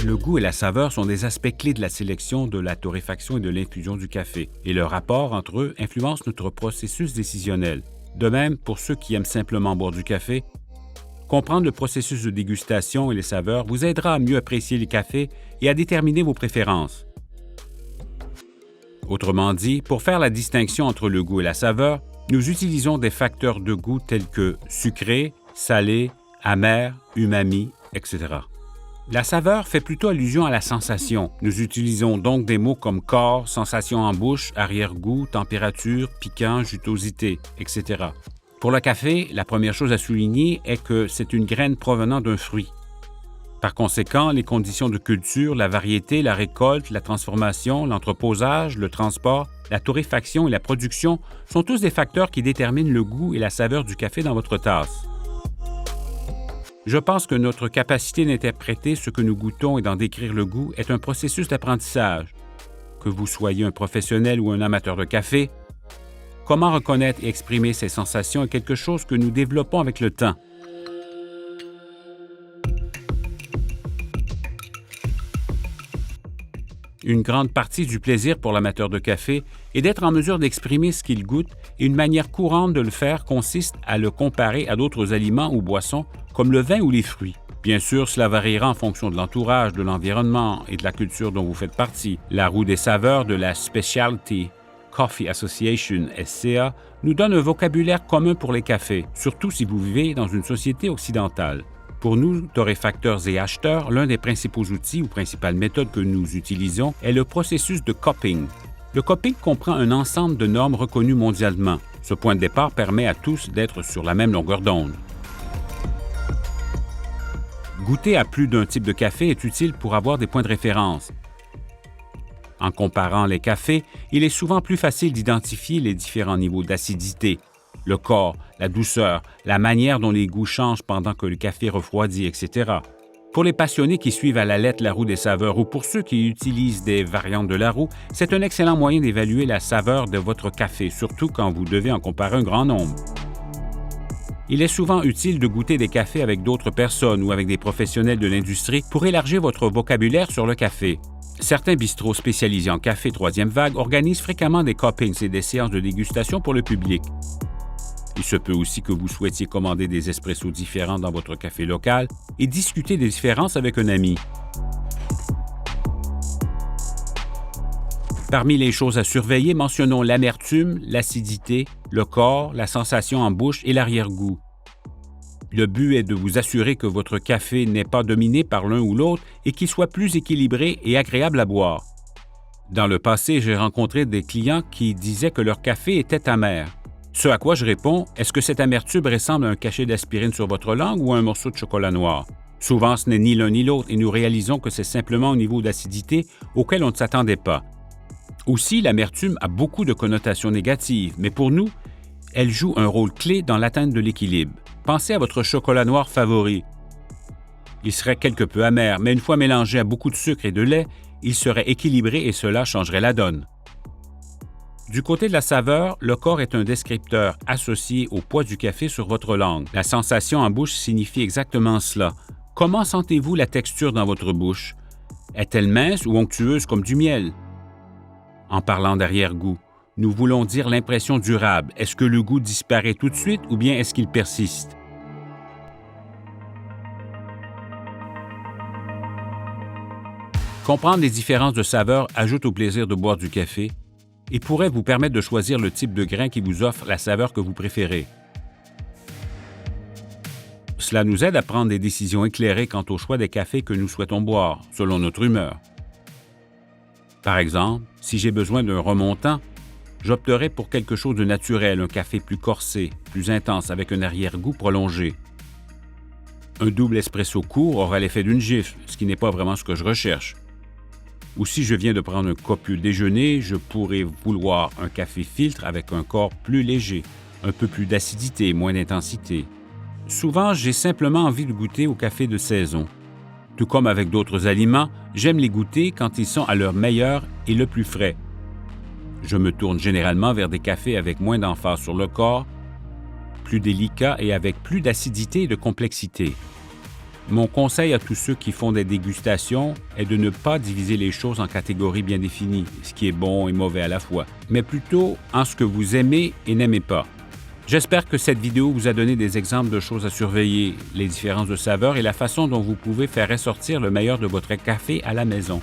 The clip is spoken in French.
Le goût et la saveur sont des aspects clés de la sélection, de la torréfaction et de l'infusion du café, et leur rapport entre eux influence notre processus décisionnel. De même, pour ceux qui aiment simplement boire du café, comprendre le processus de dégustation et les saveurs vous aidera à mieux apprécier les cafés et à déterminer vos préférences. Autrement dit, pour faire la distinction entre le goût et la saveur, nous utilisons des facteurs de goût tels que sucré, salé, amer, umami, etc. La saveur fait plutôt allusion à la sensation. Nous utilisons donc des mots comme corps, sensation en bouche, arrière-goût, température, piquant, jutosité, etc. Pour le café, la première chose à souligner est que c'est une graine provenant d'un fruit. Par conséquent, les conditions de culture, la variété, la récolte, la transformation, l'entreposage, le transport, la torréfaction et la production sont tous des facteurs qui déterminent le goût et la saveur du café dans votre tasse. Je pense que notre capacité d'interpréter ce que nous goûtons et d'en décrire le goût est un processus d'apprentissage. Que vous soyez un professionnel ou un amateur de café, comment reconnaître et exprimer ces sensations est quelque chose que nous développons avec le temps. Une grande partie du plaisir pour l'amateur de café est d'être en mesure d'exprimer ce qu'il goûte et une manière courante de le faire consiste à le comparer à d'autres aliments ou boissons comme le vin ou les fruits. Bien sûr, cela variera en fonction de l'entourage, de l'environnement et de la culture dont vous faites partie. La roue des saveurs de la Specialty Coffee Association, SCA, nous donne un vocabulaire commun pour les cafés, surtout si vous vivez dans une société occidentale. Pour nous, torréfacteurs et acheteurs, l'un des principaux outils ou principales méthodes que nous utilisons est le processus de cupping. Le cupping comprend un ensemble de normes reconnues mondialement. Ce point de départ permet à tous d'être sur la même longueur d'onde. Goûter à plus d'un type de café est utile pour avoir des points de référence. En comparant les cafés, il est souvent plus facile d'identifier les différents niveaux d'acidité, le corps, la douceur, la manière dont les goûts changent pendant que le café refroidit, etc. Pour les passionnés qui suivent à la lettre la roue des saveurs ou pour ceux qui utilisent des variantes de la roue, c'est un excellent moyen d'évaluer la saveur de votre café, surtout quand vous devez en comparer un grand nombre. Il est souvent utile de goûter des cafés avec d'autres personnes ou avec des professionnels de l'industrie pour élargir votre vocabulaire sur le café. Certains bistrots spécialisés en café troisième vague organisent fréquemment des cuppings et des séances de dégustation pour le public. Il se peut aussi que vous souhaitiez commander des espressos différents dans votre café local et discuter des différences avec un ami. Parmi les choses à surveiller, mentionnons l'amertume, l'acidité, le corps, la sensation en bouche et l'arrière-goût. Le but est de vous assurer que votre café n'est pas dominé par l'un ou l'autre et qu'il soit plus équilibré et agréable à boire. Dans le passé, j'ai rencontré des clients qui disaient que leur café était amer. Ce à quoi je réponds, est-ce que cette amertume ressemble à un cachet d'aspirine sur votre langue ou à un morceau de chocolat noir? Souvent, ce n'est ni l'un ni l'autre et nous réalisons que c'est simplement un niveau d'acidité auquel on ne s'attendait pas. Aussi, l'amertume a beaucoup de connotations négatives, mais pour nous, elle joue un rôle clé dans l'atteinte de l'équilibre. Pensez à votre chocolat noir favori. Il serait quelque peu amer, mais une fois mélangé à beaucoup de sucre et de lait, il serait équilibré et cela changerait la donne. Du côté de la saveur, le corps est un descripteur associé au poids du café sur votre langue. La sensation en bouche signifie exactement cela. Comment sentez-vous la texture dans votre bouche? Est-elle mince ou onctueuse comme du miel? En parlant d'arrière-goût, nous voulons dire l'impression durable. Est-ce que le goût disparaît tout de suite ou bien est-ce qu'il persiste? Comprendre les différences de saveur ajoute au plaisir de boire du café et pourrait vous permettre de choisir le type de grain qui vous offre la saveur que vous préférez. Cela nous aide à prendre des décisions éclairées quant au choix des cafés que nous souhaitons boire, selon notre humeur. Par exemple, si j'ai besoin d'un remontant, j'opterai pour quelque chose de naturel, un café plus corsé, plus intense, avec un arrière-goût prolongé. Un double espresso court aura l'effet d'une gifle, ce qui n'est pas vraiment ce que je recherche. Ou si je viens de prendre un copieux déjeuner, je pourrais vouloir un café filtre avec un corps plus léger, un peu plus d'acidité, moins d'intensité. Souvent, j'ai simplement envie de goûter au café de saison. Tout comme avec d'autres aliments, j'aime les goûter quand ils sont à leur meilleur et le plus frais. Je me tourne généralement vers des cafés avec moins d'emphase sur le corps, plus délicats et avec plus d'acidité et de complexité. Mon conseil à tous ceux qui font des dégustations est de ne pas diviser les choses en catégories bien définies, ce qui est bon et mauvais à la fois, mais plutôt en ce que vous aimez et n'aimez pas. J'espère que cette vidéo vous a donné des exemples de choses à surveiller, les différences de saveurs et la façon dont vous pouvez faire ressortir le meilleur de votre café à la maison.